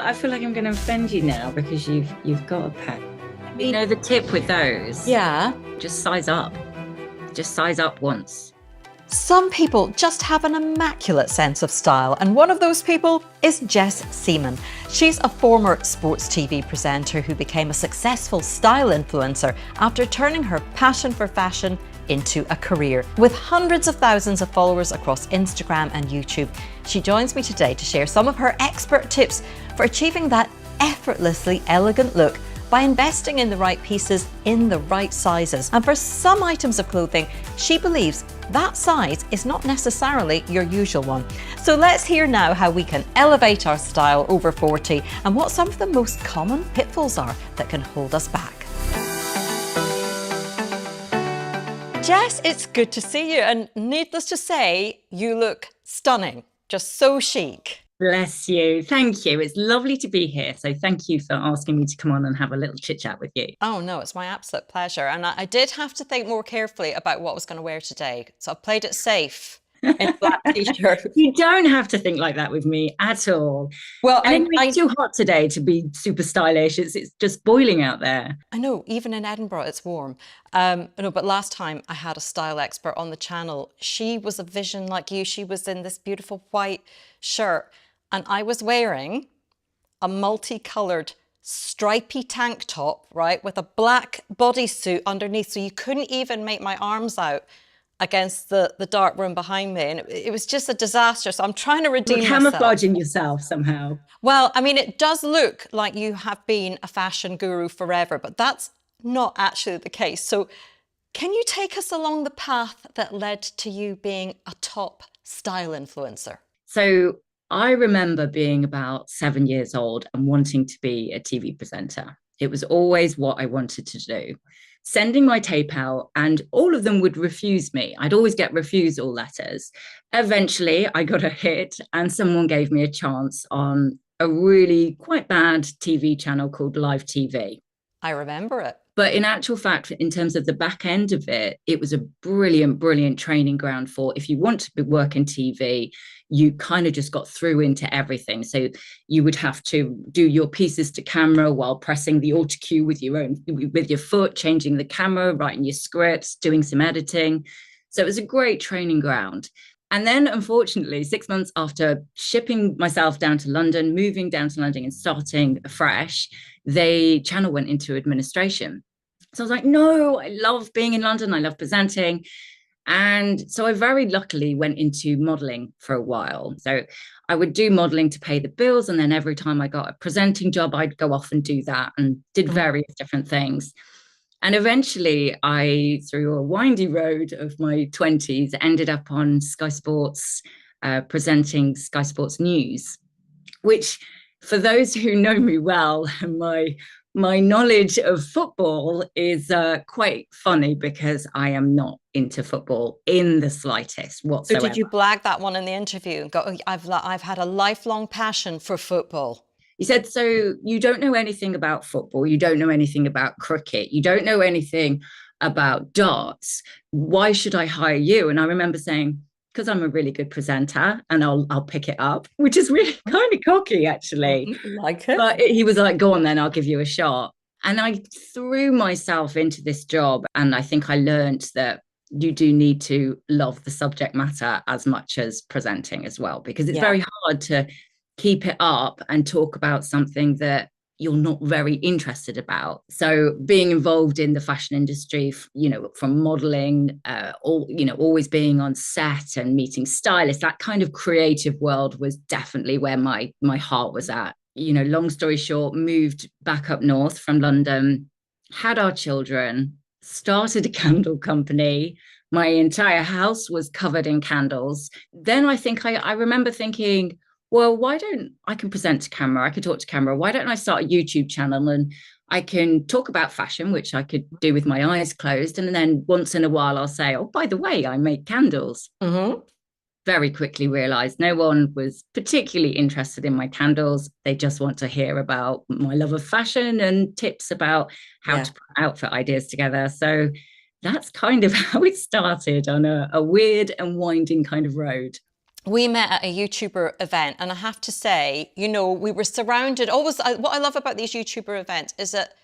I feel like I'm going to offend you now because you've got a pet. You know the tip with those? Yeah. Just size up. Just size up once. Some people just have an immaculate sense of style, and one of those people is Jess Seaman. She's a former sports TV presenter who became a successful style influencer after turning her passion for fashion into a career. With hundreds of thousands of followers across Instagram and YouTube, she joins me today to share some of her expert tips for achieving that effortlessly elegant look by investing in the right pieces in the right sizes. And for some items of clothing, she believes that size is not necessarily your usual one. So let's hear now how we can elevate our style over 40 and what some of the most common pitfalls are that can hold us back. Jess, it's good to see you, and needless to say, you look stunning, just so chic. Bless you. Thank you. It's lovely to be here. So thank you for asking me to come on and have a little chit chat with you. Oh no, it's my absolute pleasure. And I did have to think more carefully about what I was going to wear today. So I played it safe in black t-shirt. You don't have to think like that with me at all. Well, and it's too hot today to be super stylish. It's just boiling out there. I know, even in Edinburgh, it's warm. No, but last time I had a style expert on the channel. She was a vision like you. She was in this beautiful white shirt. And I was wearing a multicolored stripy tank top, right, with a black bodysuit underneath. So you couldn't even make my arms out against the dark room behind me. And it was just a disaster. So I'm trying to redeem myself. Camouflaging yourself somehow. Well, I mean, it does look like you have been a fashion guru forever, but that's not actually the case. So can you take us along the path that led to you being a top style influencer? So I remember being about 7 years old and wanting to be a TV presenter. It was always what I wanted to do. Sending my tape out, and all of them would refuse me. I'd always get refusal letters. Eventually, I got a hit and someone gave me a chance on a really quite bad TV channel called Live TV. I remember it. But in actual fact, in terms of the back end of it, it was a brilliant, brilliant training ground for if you want to work in TV, you kind of just got through into everything. So you would have to do your pieces to camera while pressing the auto cue with your foot, changing the camera, writing your scripts, doing some editing. So it was a great training ground. And then, unfortunately, 6 months after shipping myself down to London, moving down to London and starting afresh, the channel went into administration. So I was like, no, I love being in London. I love presenting. And so I very luckily went into modeling for a while. So I would do modeling to pay the bills. And then every time I got a presenting job, I'd go off and do that and did various different things. And eventually I, through a windy road of my 20s, ended up on Sky Sports, presenting Sky Sports News, which for those who know me well, my knowledge of football is quite funny because I am not into football in the slightest whatsoever. So did you blag that one in the interview and go, oh, I've had a lifelong passion for football? He said, so you don't know anything about football. You don't know anything about cricket. You don't know anything about darts. Why should I hire you? And I remember saying, because I'm a really good presenter and I'll pick it up, which is really kind of cocky, actually. Like it. But he was like, go on then, I'll give you a shot. And I threw myself into this job. And I think I learned that you do need to love the subject matter as much as presenting as well, because it's very hard to keep it up and talk about something that you're not very interested about. So being involved in the fashion industry, from modeling, always being on set and meeting stylists, that kind of creative world was definitely where my heart was at. Long story short, moved back up north from London, had our children, started a candle company. My entire house was covered in candles. Then I think I remember thinking, well, why don't I can present to camera? I could talk to camera. Why don't I start a YouTube channel and I can talk about fashion, which I could do with my eyes closed. And then once in a while, I'll say, oh, by the way, I make candles. Mm-hmm. Very quickly realized no one was particularly interested in my candles. They just want to hear about my love of fashion and tips about how to put outfit ideas together. So that's kind of how it started, on a weird and winding kind of road. we met at a YouTuber event, and I have to say, you know, we were surrounded. Always, what I love about these YouTuber events is that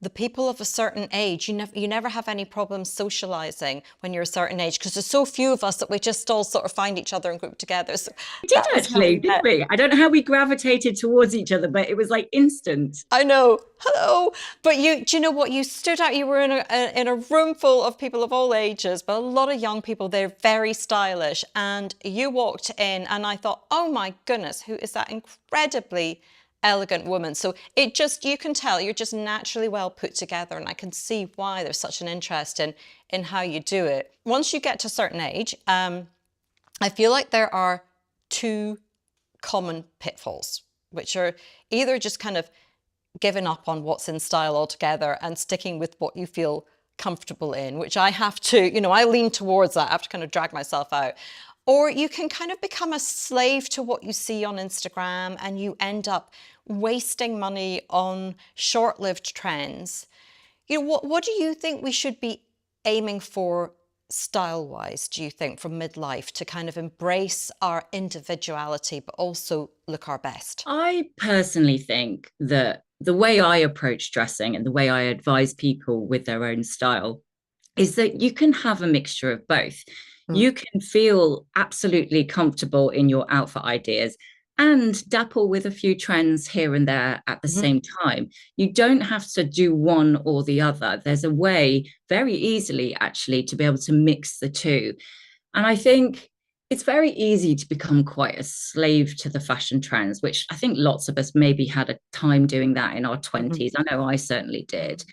the people of a certain age, you never have any problems socializing when you're a certain age, because there's so few of us that we just all sort of find each other and group together. So We did that was how actually, we didn't met. we? I don't know how we gravitated towards each other, but it was like instant. I know. Hello. But do you know what? You stood out. You were in a room full of people of all ages, but a lot of young people. They're very stylish. And you walked in and I thought, oh my goodness, who is that incredibly elegant woman? So it just, you can tell you're just naturally well put together. And I can see why there's such an interest in how you do it. Once you get to a certain age, I feel like there are two common pitfalls, which are either just kind of giving up on what's in style altogether and sticking with what you feel comfortable in, which I have to, you know, I lean towards that. I have to kind of drag myself out. Or you can kind of become a slave to what you see on Instagram and you end up wasting money on short-lived trends. You know, what do you think we should be aiming for style-wise, do you think, from midlife, to kind of embrace our individuality but also look our best? I personally think that the way I approach dressing and the way I advise people with their own style is that you can have a mixture of both. You can feel absolutely comfortable in your outfit ideas and dapple with a few trends here and there at the same time. You don't have to do one or the other. There's a way very easily, actually, to be able to mix the two. And I think it's very easy to become quite a slave to the fashion trends, which I think lots of us maybe had a time doing that in our 20s. I know I certainly did.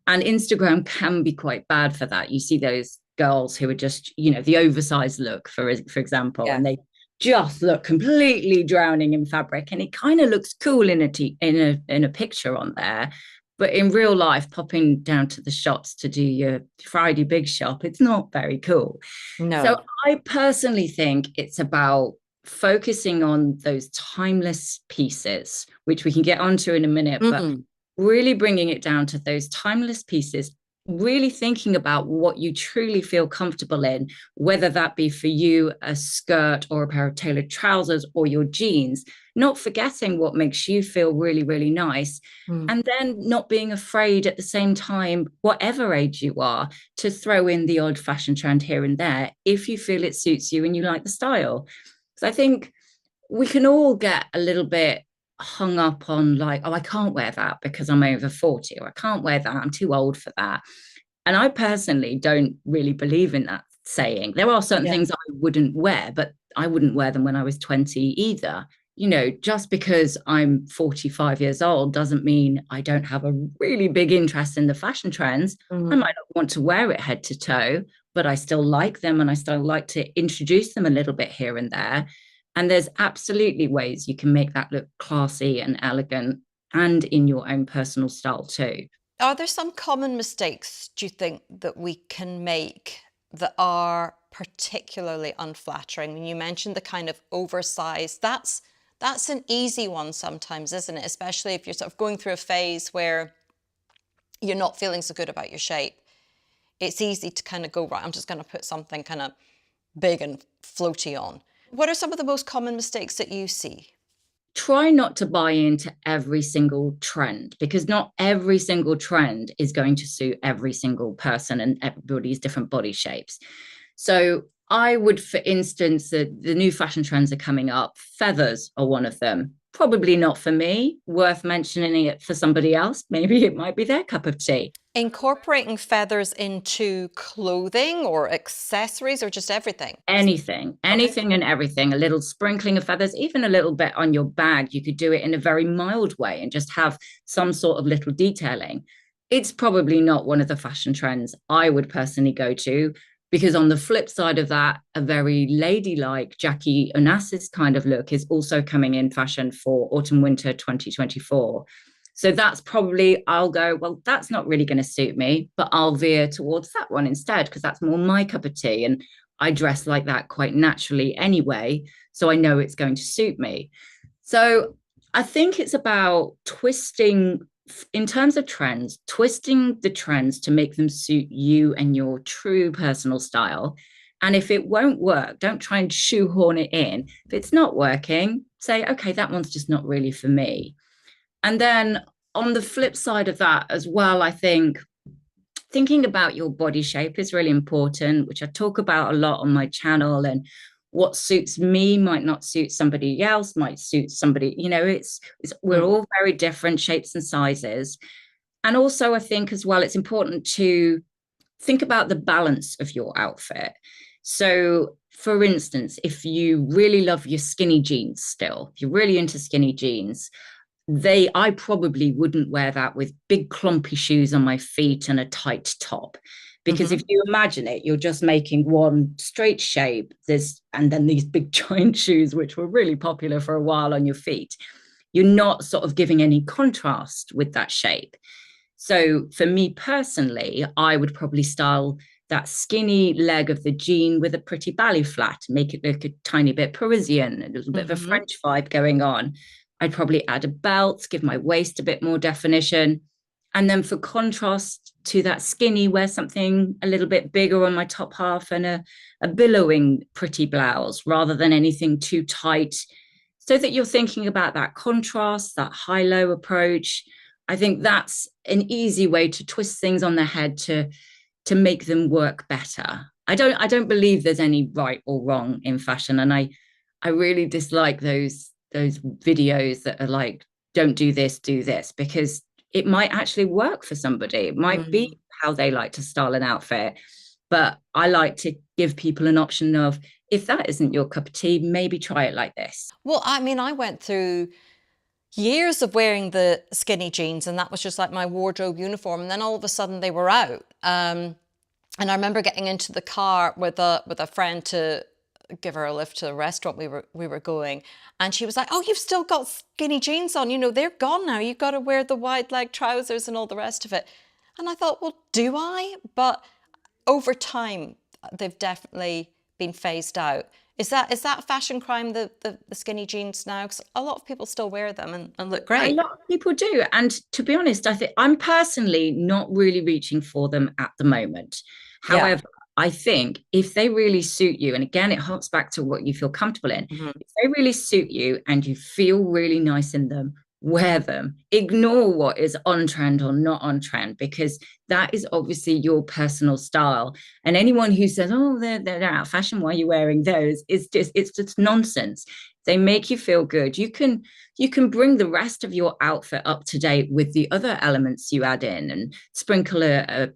And Instagram can be quite bad for that. You see those girls who are just, you know, the oversized look, for example, Yeah. and they just look completely drowning in fabric, and it kind of looks cool in a picture on there, but in real life, popping down to the shops to do your Friday big shop, it's not very cool. No. So I personally think it's about focusing on those timeless pieces, which we can get onto in a minute, but really bringing it down to those timeless pieces, really thinking about what you truly feel comfortable in, whether that be for you a skirt or a pair of tailored trousers or your jeans, not forgetting what makes you feel really, really nice. And then not being afraid at the same time, whatever age you are, to throw in the odd fashion trend here and there if you feel it suits you and you like the style. So I think we can all get a little bit hung up on like, oh, I can't wear that because I'm over 40, or I can't wear that, I'm too old for that. And I personally don't really believe in that saying. There are certain things I wouldn't wear, but I wouldn't wear them when I was 20 either. You know, just because I'm 45 years old doesn't mean I don't have a really big interest in the fashion trends. I might not want to wear it head to toe, but I still like them and I still like to introduce them a little bit here and there. And there's absolutely ways you can make that look classy and elegant and in your own personal style too. Are there some common mistakes, do you think, that we can make that are particularly unflattering? When you mentioned the kind of oversized, that's an easy one sometimes, isn't it? Especially if you're sort of going through a phase where you're not feeling so good about your shape. It's easy to kind of go, right, I'm just going to put something kind of big and floaty on. What are some of the most common mistakes that you see? Try not to buy into every single trend, because not every single trend is going to suit every single person and everybody's different body shapes. So I would, for instance, the new fashion trends are coming up. Feathers are one of them. Probably not for me, worth mentioning it for somebody else. Maybe it might be their cup of tea. Incorporating feathers into clothing or accessories or just everything? Anything and everything, a little sprinkling of feathers, even a little bit on your bag. You could do it in a very mild way and just have some sort of little detailing. It's probably not one of the fashion trends I would personally go to, because on the flip side of that, a very ladylike Jackie Onassis kind of look is also coming in fashion for autumn winter 2024. So that's probably, I'll go, well, that's not really going to suit me, but I'll veer towards that one instead, because that's more my cup of tea. And I dress like that quite naturally anyway. So I know it's going to suit me. So I think it's about twisting, in terms of trends, twisting the trends to make them suit you and your true personal style. And if it won't work, don't try and shoehorn it in. If it's not working, say, okay, that one's just not really for me. And then on the flip side of that as well, I think thinking about your body shape is really important, which I talk about a lot on my channel. And what suits me might not suit somebody else, might suit somebody, it's we're all very different shapes and sizes. And also, I think as well, it's important to think about the balance of your outfit. So, for instance, if you really love your skinny jeans still, if you're really into skinny jeans, I probably wouldn't wear that with big clumpy shoes on my feet and a tight top. Because if you imagine it, you're just making one straight shape, and then these big giant shoes, which were really popular for a while on your feet. You're not sort of giving any contrast with that shape. So for me personally, I would probably style that skinny leg of the jean with a pretty ballet flat, make it look a tiny bit Parisian, a little bit of a French vibe going on. I'd probably add a belt, give my waist a bit more definition. And then for contrast to that skinny, wear something a little bit bigger on my top half and a billowing pretty blouse rather than anything too tight, so that you're thinking about that contrast, that high-low approach. I think that's an easy way to twist things on their head to make them work better. I don't believe there's any right or wrong in fashion. And I really dislike those videos that are like, don't do this, do this, because it might actually work for somebody. It might be how they like to style an outfit. But I like to give people an option of, if that isn't your cup of tea, maybe try it like this. Well, I mean, I went through years of wearing the skinny jeans, and that was just like my wardrobe uniform. And then all of a sudden they were out. And I remember getting into the car with a friend to give her a lift to the restaurant we were going, and she was like, "Oh, you've still got skinny jeans on, they're gone now. You've got to wear the wide leg trousers and all the rest of it." And I thought, well, do I? But over time, they've definitely been phased out. Is that a fashion crime, the skinny jeans now? Because a lot of people still wear them and look great. A lot of people do. And to be honest, I think I'm personally not really reaching for them at the moment. However, I think if they really suit you, and again, it harks back to what you feel comfortable in, if they really suit you and you feel really nice in them, wear them. Ignore what is on trend or not on trend, because that is obviously your personal style. And anyone who says, "Oh, they're out of fashion, why are you wearing those?" it's just nonsense. They make you feel good. You can bring the rest of your outfit up to date with the other elements you add in, and sprinkle a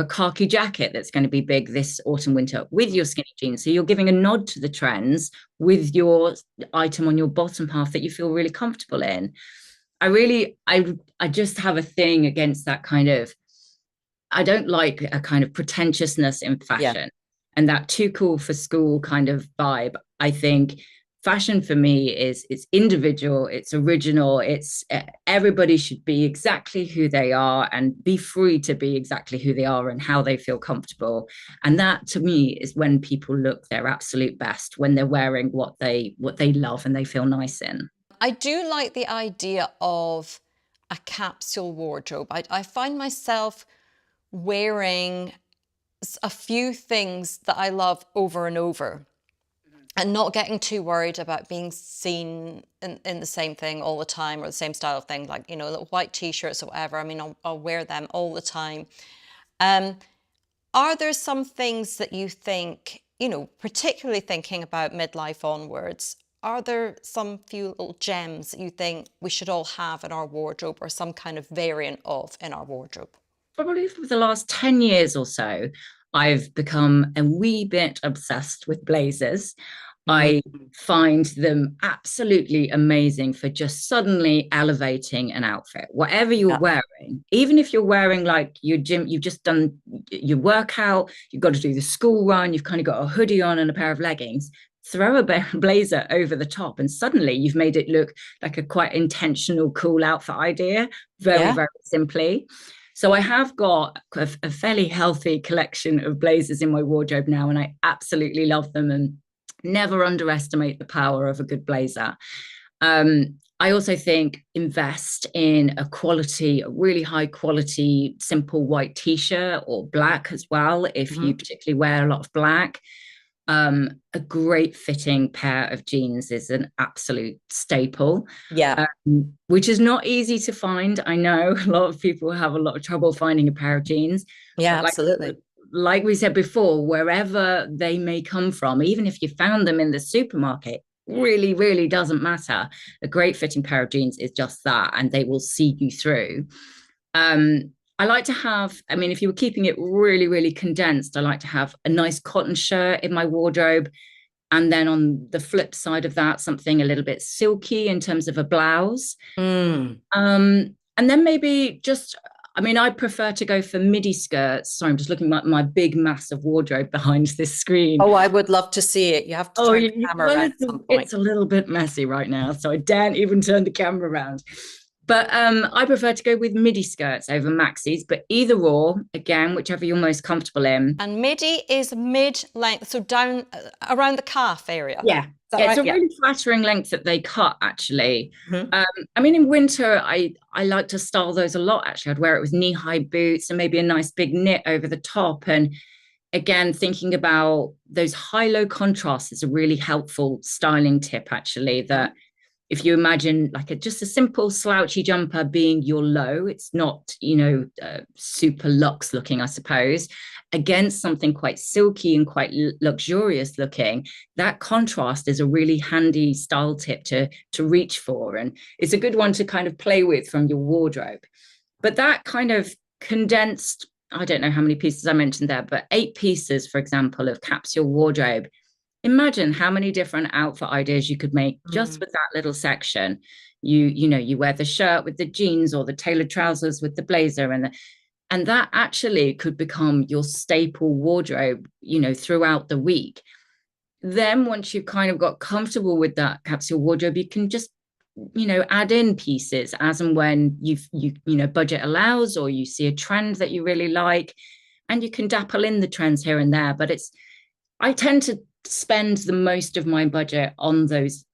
khaki jacket that's going to be big this autumn winter with your skinny jeans. So you're giving a nod to the trends with your item on your bottom half that you feel really comfortable in. I just have a thing against that kind of, I don't like a kind of pretentiousness in fashion and that too cool for school kind of vibe. I think fashion for me it's individual, it's original, it's everybody should be exactly who they are and be free to be exactly who they are and how they feel comfortable. And that to me is when people look their absolute best, when they're wearing what they love and they feel nice in. I do like the idea of a capsule wardrobe. I find myself wearing a few things that I love over and over, and not getting too worried about being seen in the same thing all the time, or the same style of thing, like, little white t-shirts or whatever. I mean, I'll wear them all the time. Are there some things that you think, particularly thinking about midlife onwards, are there some few little gems that you think we should all have in our wardrobe, or some kind of variant of in our wardrobe? Probably for the last 10 years or so, I've become a wee bit obsessed with blazers. I find them absolutely amazing for just suddenly elevating an outfit, whatever you're wearing. Even if you're wearing like your gym, you've just done your workout, you've got to do the school run, you've kind of got a hoodie on and a pair of leggings, throw a blazer over the top and suddenly you've made it look like a quite intentional, cool outfit idea, very simply. So I have got a fairly healthy collection of blazers in my wardrobe now, and I absolutely love them and never underestimate the power of a good blazer. I also think invest in a really high quality, simple white t-shirt or black as well, if you particularly wear a lot of black. A great fitting pair of jeans is an absolute staple. Yeah. Which is not easy to find. I know a lot of people have a lot of trouble finding a pair of jeans. Yeah, But absolutely. like we said before, wherever they may come from, even if you found them in the supermarket, really, really doesn't matter. A great fitting pair of jeans is just that, and they will see you through. I like to have, I mean, if you were keeping it really, really condensed, I like to have a nice cotton shirt in my wardrobe. And then on the flip side of that, something a little bit silky in terms of a blouse. And then maybe just, I mean, I prefer to go for midi skirts. Sorry, I'm just looking at my big, massive wardrobe behind this screen. Oh, I would love to see it. You have to turn the camera well, around at some point. It's a little bit messy right now, so I daren't even turn the camera around. But I prefer to go with midi skirts over maxis, but either or, again, whichever you're most comfortable in. And midi is mid-length, so down around the calf area. Yeah. Yeah, right? It's a really flattering length that they cut, actually. I mean, in winter, I like to style those a lot, actually. I'd wear it with knee-high boots and maybe a nice big knit over the top. And again, thinking about those high-low contrasts is a really helpful styling tip, actually, that if you imagine like just a simple slouchy jumper being your low, it's not, super luxe looking, I suppose, against something quite silky and quite luxurious looking, that contrast is a really handy style tip to reach for. And it's a good one to kind of play with from your wardrobe. But that kind of condensed, I don't know how many pieces I mentioned there, but 8 pieces, for example, of capsule wardrobe. Imagine how many different outfit ideas you could make just with that little section. You wear the shirt with the jeans or the tailored trousers with the blazer, and that actually could become your staple wardrobe, throughout the week. Then once you've kind of got comfortable with that capsule wardrobe, you can just, add in pieces as and when you budget allows, or you see a trend that you really like, and you can dapple in the trends here and there. But I tend to spend the most of my budget on those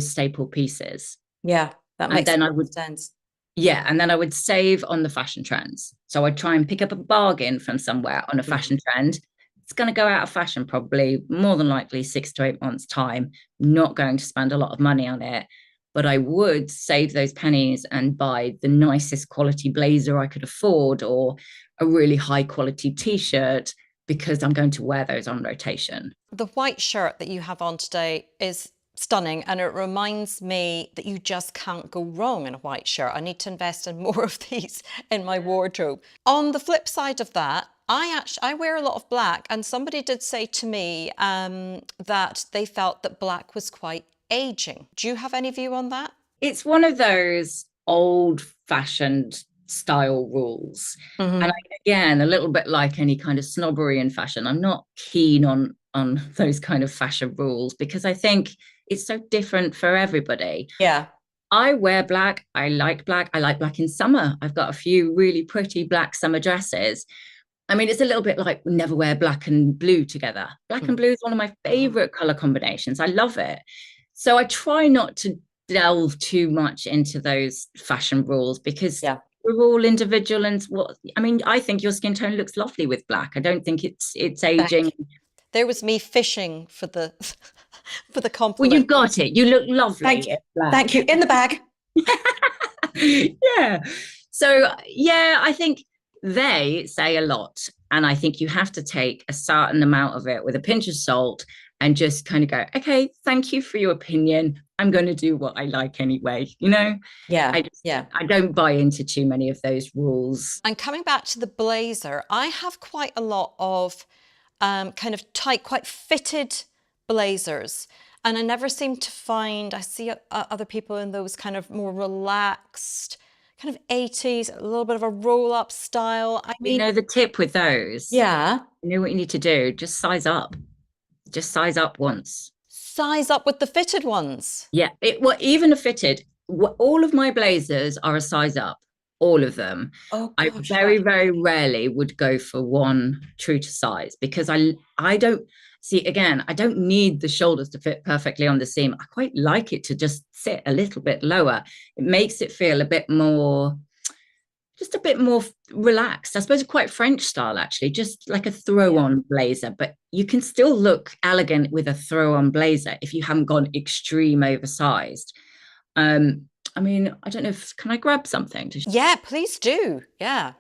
staple pieces. Yeah, that makes sense. Yeah, and then I would save on the fashion trends. So I'd try and pick up a bargain from somewhere on a fashion trend. It's going to go out of fashion probably more than likely 6 to 8 months' time. Not going to spend a lot of money on it, but I would save those pennies and buy the nicest quality blazer I could afford, or a really high quality t-shirt, because I'm going to wear those on rotation. The white shirt that you have on today is stunning, and it reminds me that you just can't go wrong in a white shirt. I need to invest in more of these in my wardrobe. On the flip side of that, I wear a lot of black, and somebody did say to me that they felt that black was quite aging. Do you have any view on that? It's one of those old-fashioned style rules. And again, a little bit like any kind of snobbery in fashion, I'm not keen on those kind of fashion rules, because I think it's so different for everybody. Yeah. I wear black. I like black. I like black in summer. I've got a few really pretty black summer dresses. I mean, it's a little bit like we never wear black and blue together. Black and blue is one of my favorite color combinations. I love it. So I try not to delve too much into those fashion rules, because we're all individual. And I think your skin tone looks lovely with black. I don't think it's aging. There was me fishing for the for the compliment. Well, you've got it. You look lovely. Thank you. In the bag. Yeah. So I think they say a lot, and I think you have to take a certain amount of it with a pinch of salt and just kind of go, okay, thank you for your opinion. I'm going to do what I like anyway, Yeah. I don't buy into too many of those rules. And coming back to the blazer, I have quite a lot of kind of tight, quite fitted blazers. And I never seem to find, I see other people in those kind of more relaxed, kind of 80s, a little bit of a roll-up style. I mean, the tip with those. Yeah. You know what you need to do? Just size up. Just size up once. Size up with the fitted ones. Yeah. Even a fitted, all of my blazers are a size up. All of them. Oh, gosh, I very, very rarely would go for one true to size, because I don't, See, again, I don't need the shoulders to fit perfectly on the seam. I quite like it to just sit a little bit lower. It makes it feel a bit more, just a bit more relaxed. I suppose quite French style, actually, just like a throw on blazer, but you can still look elegant with a throw on blazer if you haven't gone extreme oversized. Um, I mean, I don't know if, can I grab something to? Yeah, please do. Yeah.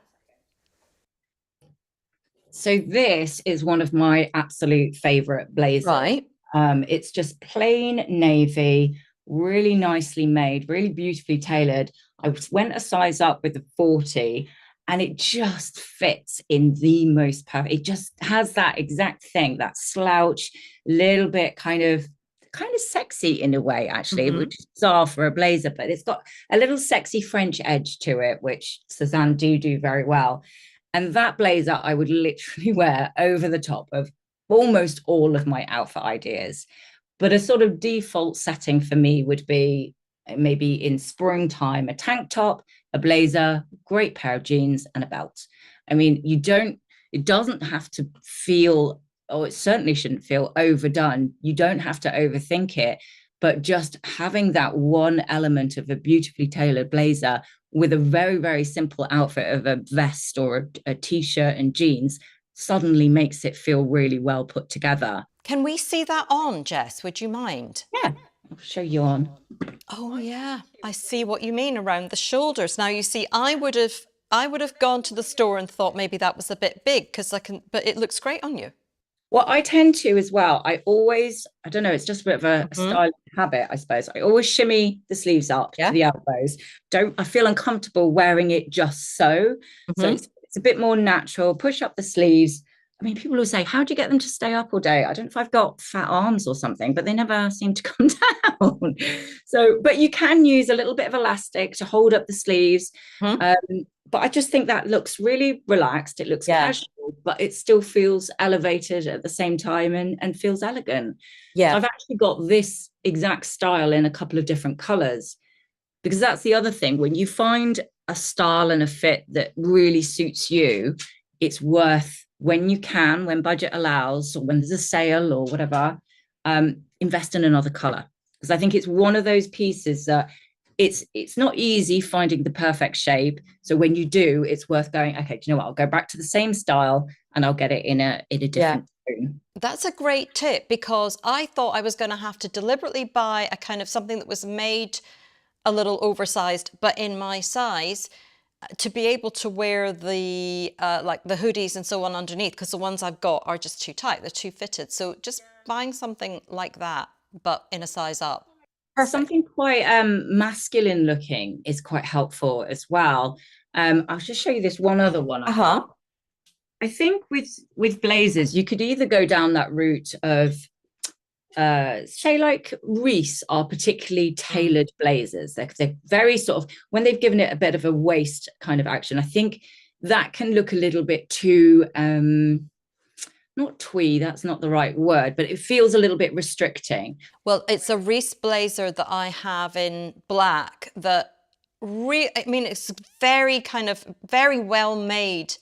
So this is one of my absolute favorite blazers. Right. It's just plain navy, really nicely made, really beautifully tailored. I went a size up with the 40 and it just fits in the most perfect. It just has that exact thing, that slouch, little bit kind of sexy in a way, actually, which is bizarre for a blazer, but it's got a little sexy French edge to it, which Suzanne do very well. And that blazer I would literally wear over the top of almost all of my outfit ideas. But a sort of default setting for me would be maybe in springtime, a tank top, a blazer, great pair of jeans, and a belt. I mean, it doesn't have to feel, or it certainly shouldn't feel overdone. You don't have to overthink it, but just having that one element of a beautifully tailored blazer with a very, very simple outfit of a vest or a t-shirt and jeans suddenly makes it feel really well put together. Can we see that on, Jess? Would you mind? Yeah, I'll show you on. Oh yeah, I see what you mean around the shoulders. Now you see, I would have gone to the store and thought maybe that was a bit big because but it looks great on you. What I tend to as well, I don't know, it's just a bit of a style habit, I suppose. I always shimmy the sleeves up to the elbows. I feel uncomfortable wearing it just so. So it's a bit more natural. Push up the sleeves. I mean, people will say, how do you get them to stay up all day? I don't know if I've got fat arms or something, but they never seem to come down. So, but you can use a little bit of elastic to hold up the sleeves. But I just think that looks really relaxed. It looks casual, but it still feels elevated at the same time and feels elegant. Yeah. So I've actually got this exact style in a couple of different colors, because that's the other thing. When you find a style and a fit that really suits you, it's worth, when you can, when budget allows, or when there's a sale or whatever, invest in another color. Because I think it's one of those pieces that it's not easy finding the perfect shape. So when you do, it's worth going, okay, do you know what? I'll go back to the same style and I'll get it in a different tone. That's a great tip, because I thought I was going to have to deliberately buy a kind of something that was made a little oversized, but in my size, to be able to wear the like the hoodies and so on underneath, because the ones I've got are just too tight, they're too fitted. So just buying something like that, but in a size up. Perfect. Something quite masculine looking is quite helpful as well. I'll just show you this one other one. I think with blazers, you could either go down that route of say like Reiss are particularly tailored blazers. They're very sort of, when they've given it a bit of a waist kind of action, I think that can look a little bit too not twee, that's not the right word, but it feels a little bit restricting. Well, it's a Reiss blazer that I have in black that I mean, it's very kind of very well made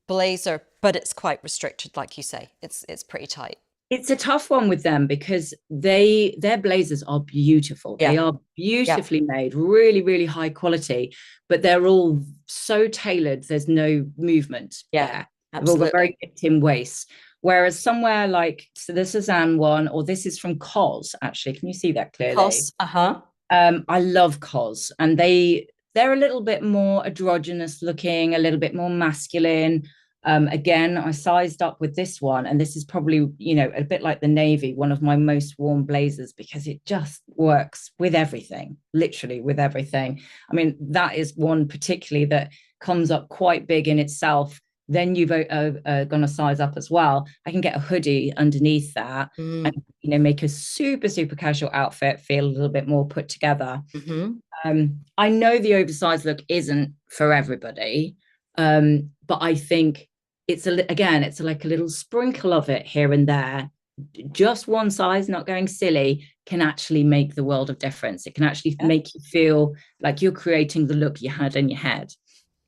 blazer, but it's quite restricted, like you say. It's pretty tight. It's a tough one with them because their blazers are beautiful. They are beautifully made, really, really high quality, but they're all so tailored. There's no movement. Yeah. Absolutely. Very in waist. Whereas somewhere like, so the Suzanne one, or this is from COS, actually. Can you see that clearly? COS, I love COS, and they're a little bit more androgynous looking, a little bit more masculine. Again, I sized up with this one, and this is probably, you know, a bit like the navy, one of my most worn blazers, because it just works with everything, literally with everything. I mean, that is one particularly that comes up quite big in itself. Then you've gonna size up as well. I can get a hoodie underneath that and, you know, make a super, super casual outfit feel a little bit more put together. I know the oversized look isn't for everybody, but I think it's it's like a little sprinkle of it here and there. Just one size, not going silly, can actually make the world of difference. It can actually make you feel like you're creating the look you had in your head.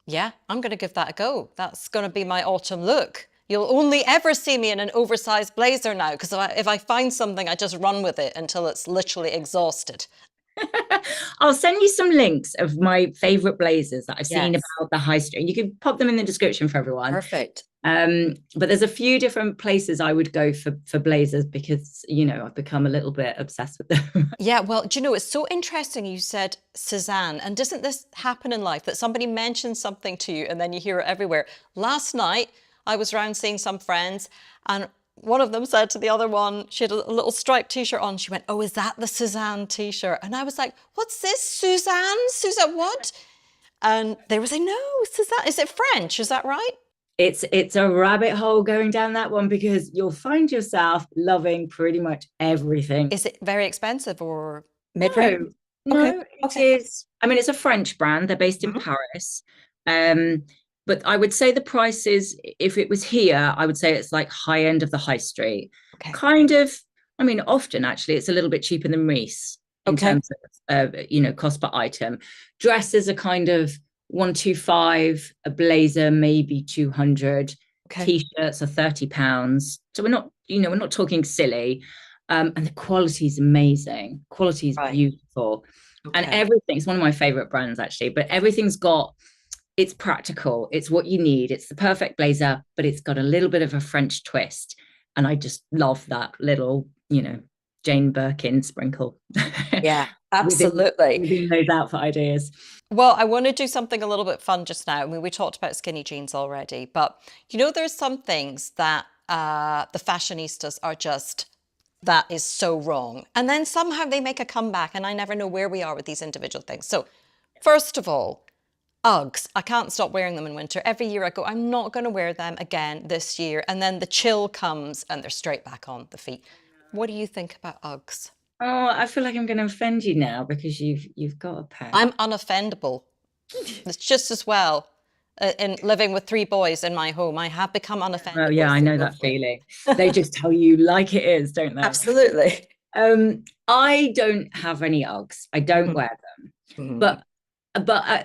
Yeah, I'm going to give that a go. That's going to be my autumn look. You'll only ever see me in an oversized blazer now, because if I find something, I just run with it until it's literally exhausted. I'll send you some links of my favorite blazers that I've seen Yes. about the high street. You can pop them in the description for everyone. Perfect. But there's a few different places I would go for blazers because, you know, I've become a little bit obsessed with them. Yeah, well, do you know, it's so interesting you said Cézanne, and doesn't this happen in life that somebody mentions something to you and then you hear it everywhere? Last night, I was around seeing some friends, and one of them said to the other one, she had a little striped t-shirt on. She went, "Oh, is that the Cézanne t-shirt?" And I was like, "What's this, Suzanne? Suzanne what?" And they were saying, "No, Cézanne, is it French? Is that right?" It's a rabbit hole going down that one because you'll find yourself loving pretty much everything. Is it very expensive or mid-range? No, Okay. it is. I mean, it's a French brand. They're based in Mhm. Paris. But I would say the prices, if it was here, I would say it's like high end of the high street. Okay. Kind of, I mean, often actually it's a little bit cheaper than Reiss in Okay. terms of, you know, cost per item. Dresses are kind of 125, a blazer maybe 200. Okay. T-shirts are £30. So we're not, you know, we're not talking silly. And the quality is amazing. Quality is Right. beautiful. And Okay. everything's one of my favorite brands actually, but everything's got, it's practical. It's what you need. It's the perfect blazer, but it's got a little bit of a French twist. And I just love that little, you know, Jane Birkin sprinkle. Yeah, absolutely. within those outfit ideas. Well, I want to do something a little bit fun just now. I mean, we talked about skinny jeans already, but you know, there's some things that the fashionistas are just, that is so wrong. And then somehow they make a comeback, and I never know where we are with these individual things. So, first of all, Uggs. I can't stop wearing them in winter. Every year I go, I'm not going to wear them again this year. And then the chill comes and they're straight back on the feet. What do you think about Uggs? Oh, I feel like I'm going to offend you now because you've got a pair. I'm unoffendable. It's just as well. In living with 3 boys in my home, I have become unoffendable. Oh yeah, I know that feeling. They just tell you like it is, don't they? Absolutely. I don't have any Uggs. I don't wear them, but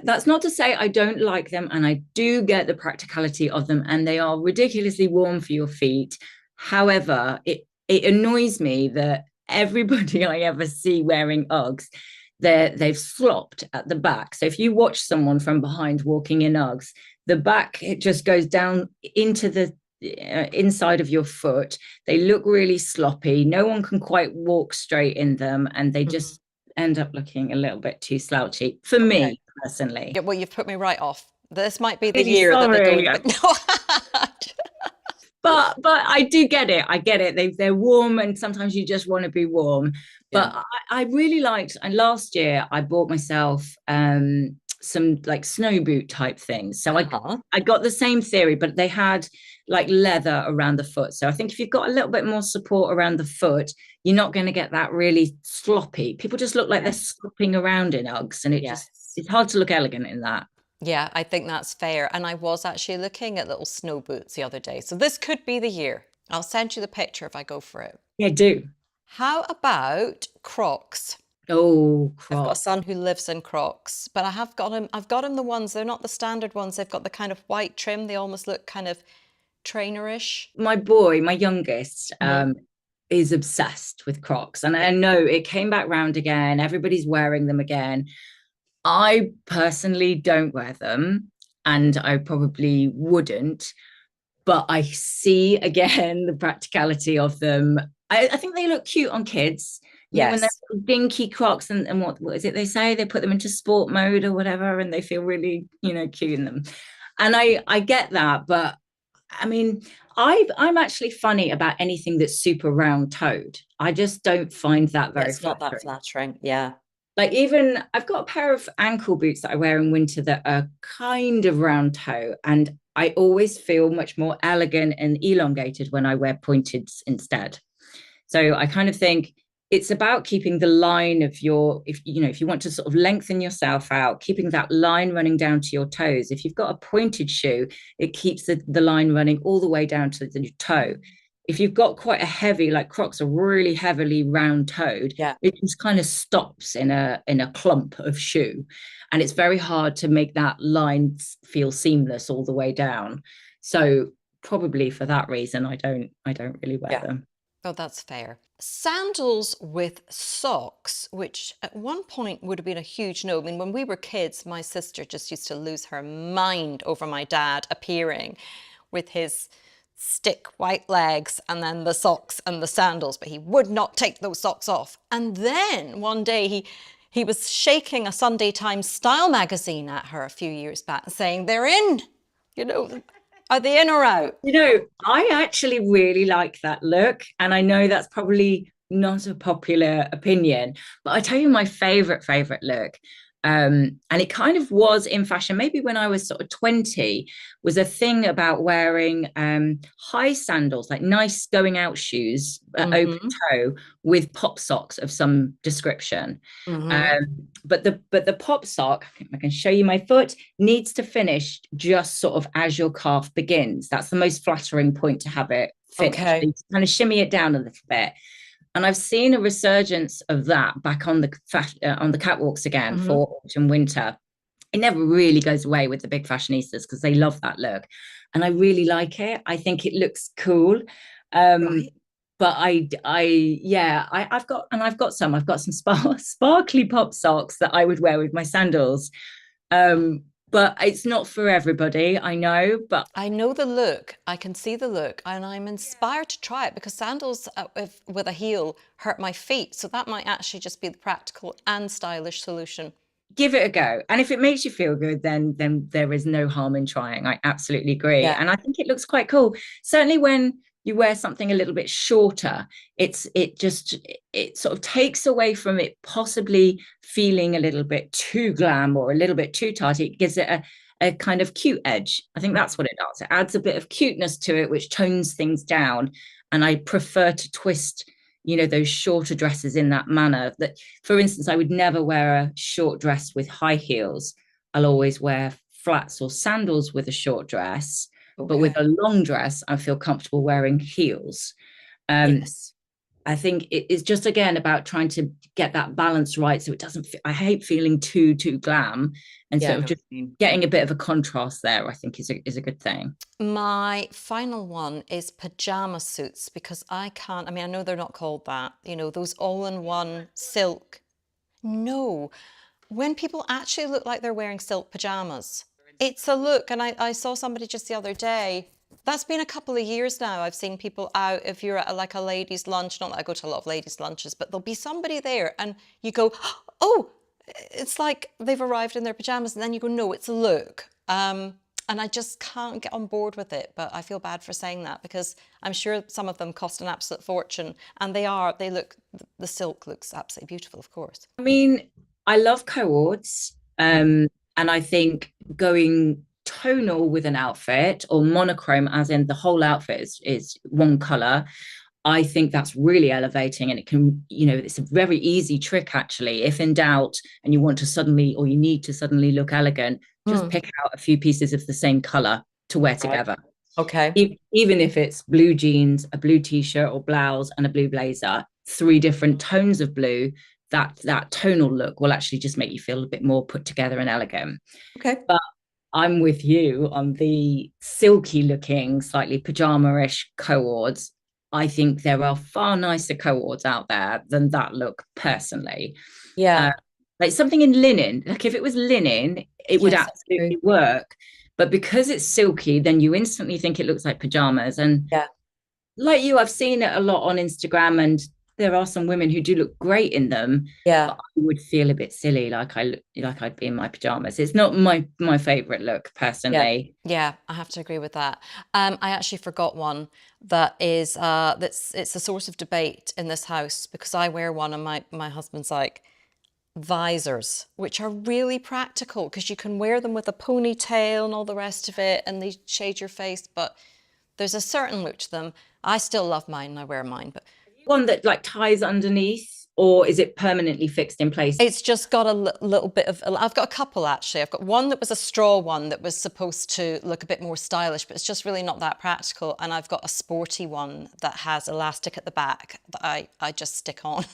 that's not to say I don't like them, and I do get the practicality of them, and they are ridiculously warm for your feet. However, it annoys me that everybody I ever see wearing Uggs, they've slopped at the back. So if you watch someone from behind walking in Uggs, the back, it just goes down into the inside of your foot. They look really sloppy. No one can quite walk straight in them, and they just end up looking a little bit too slouchy for me personally. Yeah, well, you've put me right off. This might be the year that they go. But I do get it. I get it. They're warm, and sometimes you just want to be warm. But I really liked. And last year I bought myself some like snow boot type things. So I got the same theory, but they had like leather around the foot. So I think if you've got a little bit more support around the foot, you're not going to get that really sloppy. People just look like they're slopping around in Uggs, and it's hard to look elegant in that. Yeah, I think that's fair. And I was actually looking at little snow boots the other day. So this could be the year. I'll send you the picture if I go for it. Yeah, do. How about Crocs? Oh, Crocs. I've got a son who lives in Crocs, but I've got him the ones, they're not the standard ones. They've got the kind of white trim. They almost look kind of trainerish. My boy, my youngest, is obsessed with Crocs. And I know it came back round again. Everybody's wearing them again. I personally don't wear them, and I probably wouldn't, but I see again the practicality of them. I think they look cute on kids. Yeah, when they're dinky Crocs, and what is it they say? They put them into sport mode or whatever, and they feel really, you know, cute in them. And I get that, but I mean, I'm actually funny about anything that's super round toed. I just don't find that very It's not that flattering. Yeah. Like, even I've got a pair of ankle boots that I wear in winter that are kind of round toe, and I always feel much more elegant and elongated when I wear pointed instead. So I kind of think it's about keeping the line of your, if you want to sort of lengthen yourself out, keeping that line running down to your toes. If you've got a pointed shoe, it keeps the line running all the way down to the toe. If you've got quite a heavy, like Crocs are really heavily round toed, it just kind of stops in a clump of shoe. And it's very hard to make that line feel seamless all the way down. So probably for that reason, I don't really wear Yeah. them. Oh, that's fair. Sandals with socks, which at one point would have been a huge no. I mean, when we were kids, my sister just used to lose her mind over my dad appearing with his stick white legs and then the socks and the sandals, but he would not take those socks off. And then one day he was shaking a Sunday Times style magazine at her a few years back and saying, they're in, you know, are they in or out? I actually really like that look. And I know that's probably not a popular opinion, but I tell you my favorite look. And it kind of was in fashion, maybe when I was sort of 20, was a thing about wearing high sandals, like nice going out shoes, open toe, with pop socks of some description. But the pop sock, I can show you my foot, needs to finish just sort of as your calf begins. That's the most flattering point to have it finished. Okay. You kind of shimmy it down a little bit. And I've seen a resurgence of that back on the catwalks again for autumn winter. It never really goes away with the big fashionistas because they love that look, and I really like it. I think it looks cool. Right. But I've got some sparkly pop socks that I would wear with my sandals. But it's not for everybody, I know, but I know the look. I can see the look, and I'm inspired to try it because sandals with a heel hurt my feet. So that might actually just be the practical and stylish solution. give it a go. And if it makes you feel good, then there is no harm in trying. I absolutely agree. Yeah. And I think it looks quite cool. Certainly when you wear something a little bit shorter, it sort of takes away from it possibly feeling a little bit too glam or a little bit too tight. It gives it a kind of cute edge. I think that's what it does. It adds a bit of cuteness to it, which tones things down. And I prefer to twist, those shorter dresses in that manner. That, for instance, I would never wear a short dress with high heels. I'll always wear flats or sandals with a short dress. Okay. But with a long dress, I feel comfortable wearing heels. Yes. I think it's just, again, about trying to get that balance right. So it doesn't, I hate feeling too glam. And sort of just getting a bit of a contrast there, I think is a good thing. My final one is pajama suits, because I know they're not called that, those all-in-one silk. No, when people actually look like they're wearing silk pajamas, it's a look. And I saw somebody just the other day. That's been a couple of years now. I've seen people out, if you're at a ladies' lunch, not that I go to a lot of ladies' lunches, but there'll be somebody there and you go, oh, it's like they've arrived in their pajamas, and then you go, no, it's a look. And I just can't get on board with it, but I feel bad for saying that because I'm sure some of them cost an absolute fortune, and the silk looks absolutely beautiful, of course. I mean, I love coords, and I think going tonal with an outfit, or monochrome as in the whole outfit is one color, I think that's really elevating. And it can, it's a very easy trick actually. If in doubt and you want to suddenly, or you need to suddenly look elegant, just pick out a few pieces of the same color to wear together. Okay. Even if it's blue jeans, a blue t-shirt or blouse, and a blue blazer, 3 different tones of blue, that tonal look will actually just make you feel a bit more put together and elegant. Okay. But I'm with you on the silky looking, slightly pajama-ish coords. I think there are far nicer coords out there than that look, personally. Yeah. Like something in linen, like if it was linen, it would absolutely work. But because it's silky, then you instantly think it looks like pajamas. And like you, I've seen it a lot on Instagram, and there are some women who do look great in them. Yeah. But I would feel a bit silly, like I'd be in my pajamas. It's not my favorite look, personally. Yeah, I have to agree with that. I actually forgot one that is it's a source of debate in this house, because I wear one and my husband's like, visors, which are really practical because you can wear them with a ponytail and all the rest of it, and they shade your face, but there's a certain look to them. I still love mine and I wear mine. But one that like ties underneath, or is it permanently fixed in place? It's just got a little bit of, I've got a couple actually. I've got one that was a straw one that was supposed to look a bit more stylish, but it's just really not that practical. And I've got a sporty one that has elastic at the back that I just stick on.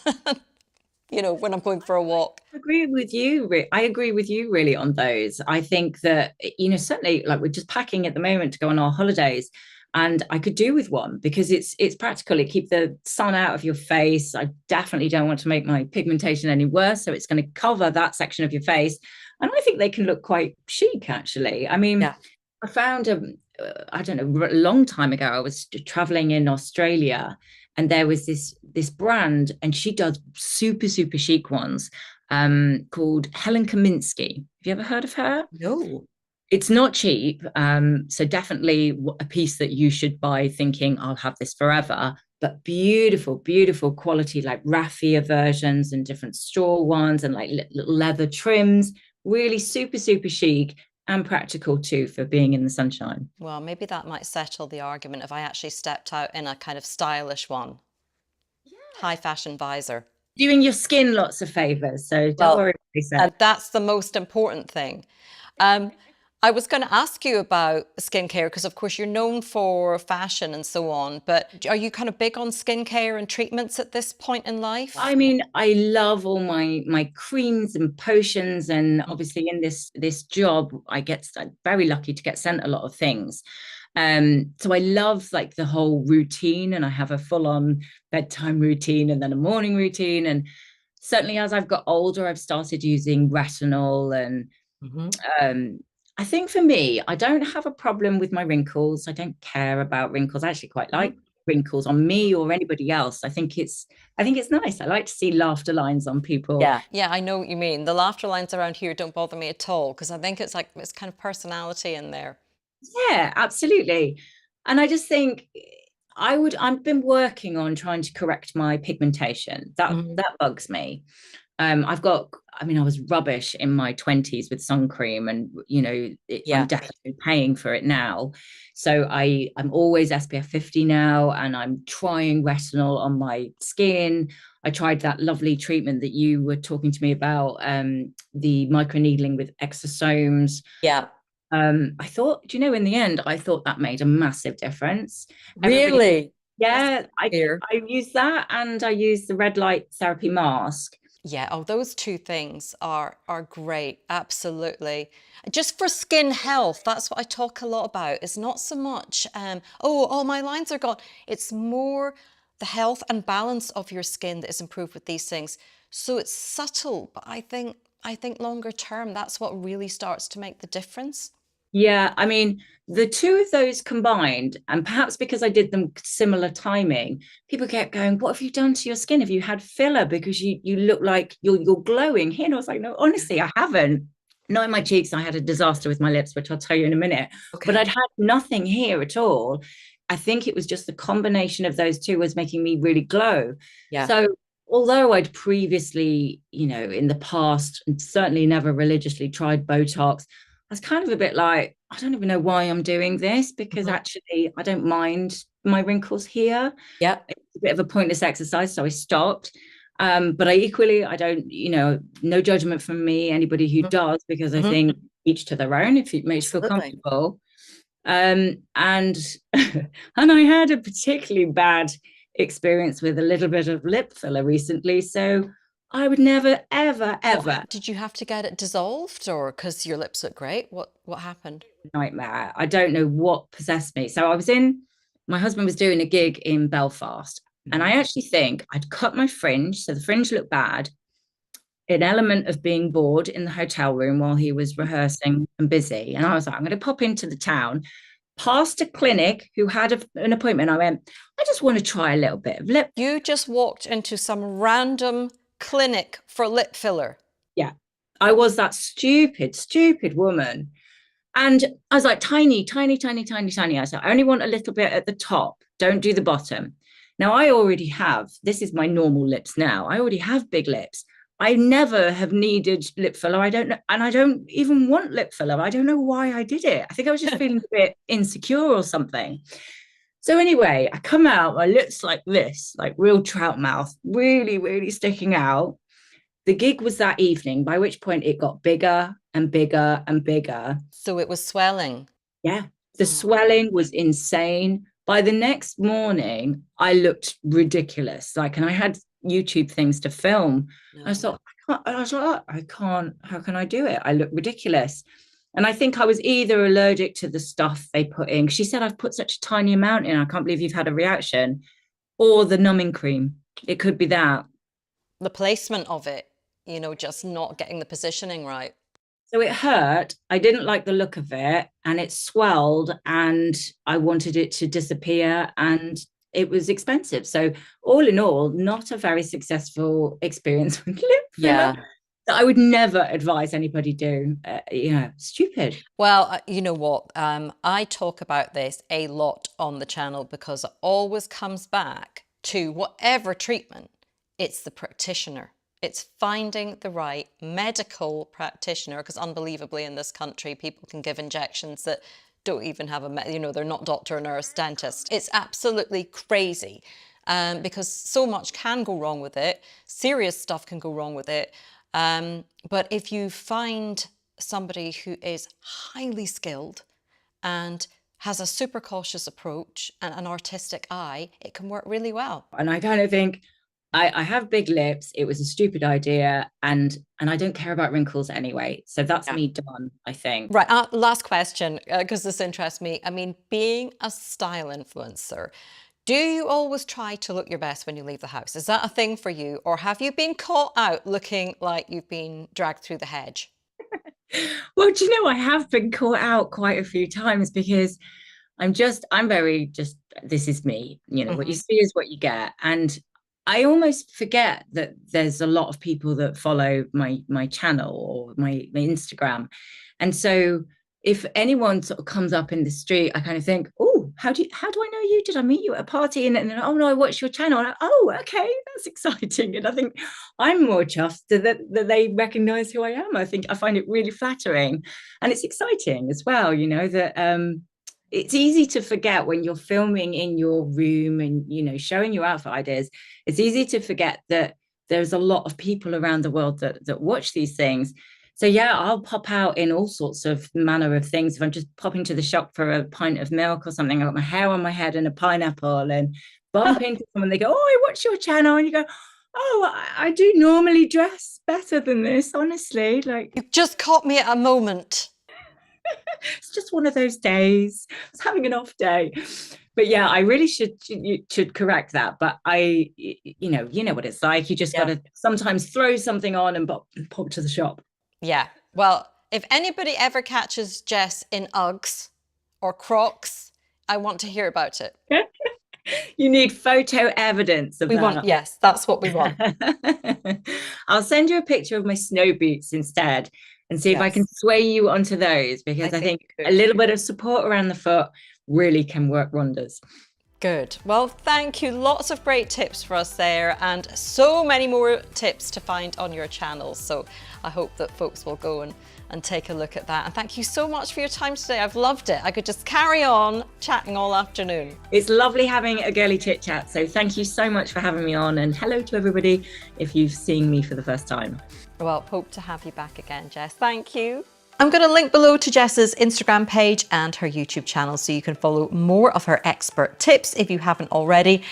When I'm going for a walk. I agree with you really on those. I think that, certainly, like, we're just packing at the moment to go on our holidays. And I could do with one because it's practical. It keeps the sun out of your face. I definitely don't want to make my pigmentation any worse. So it's going to cover that section of your face. And I think they can look quite chic, actually. I mean, I found I don't know, a long time ago, I was traveling in Australia and there was this brand, and she does super, super chic ones, called Helen Kaminsky. Have you ever heard of her? No. It's not cheap. So definitely a piece that you should buy thinking I'll have this forever, but beautiful, beautiful quality, like raffia versions and different straw ones and like little leather trims, really super, super chic and practical too for being in the sunshine. Well, maybe that might settle the argument if I actually stepped out in a kind of stylish one. Yeah. High fashion visor. Doing your skin lots of favors. So don't worry, Lisa. That's the most important thing. I was going to ask you about skincare because, of course, you're known for fashion and so on, but are you kind of big on skincare and treatments at this point in life? I mean, I love all my creams and potions, and obviously in this job, I'm very lucky to get sent a lot of things. So I love like the whole routine, and I have a full-on bedtime routine and then a morning routine. And certainly as I've got older, I've started using retinol and I think for me, I don't have a problem with my wrinkles. I don't care about wrinkles. I actually quite like wrinkles on me or anybody else. I think it's nice. I like to see laughter lines on people. Yeah, I know what you mean. The laughter lines around here don't bother me at all because I think it's kind of personality in there. Yeah, absolutely. And I just think I've been working on trying to correct my pigmentation. That bugs me. I was rubbish in my 20s with sun cream, and I'm definitely paying for it now. So I'm always SPF 50 now, and I'm trying retinol on my skin. I tried that lovely treatment that you were talking to me about, the microneedling with exosomes. I thought, in the end, I thought that made a massive difference. Really? Yeah, I use that, and I use the red light therapy mask. Yeah, those two things are great, absolutely. Just for skin health, that's what I talk a lot about. It's not so much, all my lines are gone. It's more the health and balance of your skin that is improved with these things. So it's subtle, but I think longer term, that's what really starts to make the difference. Yeah, I mean, the two of those combined, and perhaps because I did them similar timing, people kept going, "What have you done to your skin? Have you had filler? Because you look like you're glowing here." And I was like, "No, honestly, I haven't. Not in my cheeks. I had a disaster with my lips, which I'll tell you in a minute. Okay. But I'd had nothing here at all. I think it was just the combination of those two was making me really glow." Yeah. So although I'd previously, in the past, and certainly never religiously tried Botox, I was kind of a bit like, I don't even know why I'm doing this, because actually I don't mind my wrinkles here. Yeah. It's a bit of a pointless exercise. So I stopped. But I don't, no judgment from me, anybody who does, because I think each to their own, if it makes you feel comfortable. And and I had a particularly bad experience with a little bit of lip filler recently. So I would never, ever, ever. Did you have to get it dissolved, or because your lips look great? What happened? Nightmare. I don't know what possessed me. So my husband was doing a gig in Belfast, and I actually think I'd cut my fringe. So the fringe looked bad. An element of being bored in the hotel room while he was rehearsing and busy. And I was like, I'm going to pop into the town, past a clinic who had an appointment. I went, I just want to try a little bit of lip. You just walked into some random clinic for lip filler. Yeah, I was that stupid woman. And I was like, tiny, tiny, tiny, tiny, tiny. I said, I only want a little bit at the top. Don't do the bottom. Now, this is my normal lips now. I already have big lips. I never have needed lip filler. I don't know. And I don't even want lip filler. I don't know why I did it. I think I was just feeling a bit insecure or something. So anyway, I come out, my lips like this, like real trout mouth, really, really sticking out. The gig was that evening, by which point it got bigger and bigger and bigger. So it was swelling. Yeah, the swelling was insane. By the next morning, I looked ridiculous. And I had YouTube things to film. No. I thought, I can't, how can I do it? I look ridiculous. And I think I was either allergic to the stuff they put in. She said, I've put such a tiny amount in, I can't believe you've had a reaction, or the numbing cream. It could be that. The placement of it, you know, just not getting the positioning right. So it hurt. I didn't like the look of it, and it swelled, and I wanted it to disappear, and it was expensive. So all in all, not a very successful experience with lip filler. Yeah. That I would never advise anybody do. Stupid. Well, you know what? I talk about this a lot on the channel because it always comes back to whatever treatment, it's the practitioner. It's finding the right medical practitioner, because unbelievably in this country, people can give injections that don't even have they're not doctor, nurse, dentist. It's absolutely crazy because so much can go wrong with it. Serious stuff can go wrong with it. But if you find somebody who is highly skilled and has a super cautious approach and an artistic eye, it can work really well. And I kind of think, I have big lips. It was a stupid idea, and I don't care about wrinkles anyway. So that's me done, I think. Right. Last question, because this interests me. I mean, being a style influencer, do you always try to look your best when you leave the house? Is that a thing for you? Or have you been caught out looking like you've been dragged through the hedge? Well, do you know, I have been caught out quite a few times because I'm very this is me, you know, what you see is what you get. And I almost forget that there's a lot of people that follow my channel or my Instagram. And so if anyone sort of comes up in the street, I kind of think, oh, how do I know you? Did I meet you at a party? And then, oh no, I watched your channel. And oh, okay, that's exciting. And I think I'm more chuffed that they recognize who I am. I find it really flattering, and it's exciting as well, you know, that it's easy to forget when you're filming in your room and, you know, showing your outfit ideas. It's easy to forget that there's a lot of people around the world that watch these things. So yeah, I'll pop out in all sorts of manner of things. If I'm just popping to the shop for a pint of milk or something, I've got my hair on my head and a pineapple, and bump into someone, they go, oh, I watch your channel. And you go, oh, I do normally dress better than this, honestly. Like, you've just caught me at a moment. It's just one of those days. I was having an off day. But yeah, I really should correct that. But you know what it's like. You just got to sometimes throw something on and pop to the shop. Yeah. Well, if anybody ever catches Jess in Uggs or Crocs, I want to hear about it. You need photo evidence of that. Yes, that's what we want. I'll send you a picture of my snow boots instead, and see if I can sway you onto those, because I think a little bit of support around the foot really can work wonders. Good. Well, thank you. Lots of great tips for us there, and so many more tips to find on your channel. So I hope that folks will go and take a look at that. And thank you so much for your time today. I've loved it. I could just carry on chatting all afternoon. It's lovely having a girly chit chat. So thank you so much for having me on, and hello to everybody if you've seen me for the first time. Well, hope to have you back again, Jess. Thank you. I'm going to link below to Jess's Instagram page and her YouTube channel so you can follow more of her expert tips if you haven't already.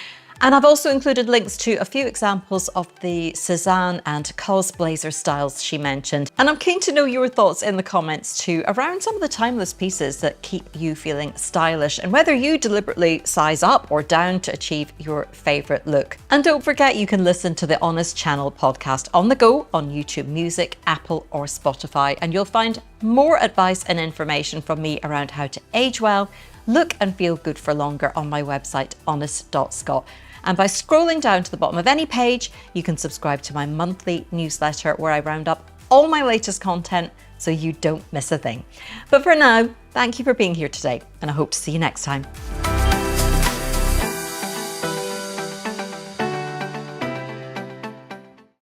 And I've also included links to a few examples of the Sézane and COS blazer styles she mentioned. And I'm keen to know your thoughts in the comments too around some of the timeless pieces that keep you feeling stylish, and whether you deliberately size up or down to achieve your favorite look. And don't forget, you can listen to the Honest Channel podcast on the go on YouTube Music, Apple or Spotify, and you'll find more advice and information from me around how to age well, look and feel good for longer on my website, honest.scot. And by scrolling down to the bottom of any page, you can subscribe to my monthly newsletter where I round up all my latest content so you don't miss a thing. But for now, thank you for being here today, and I hope to see you next time.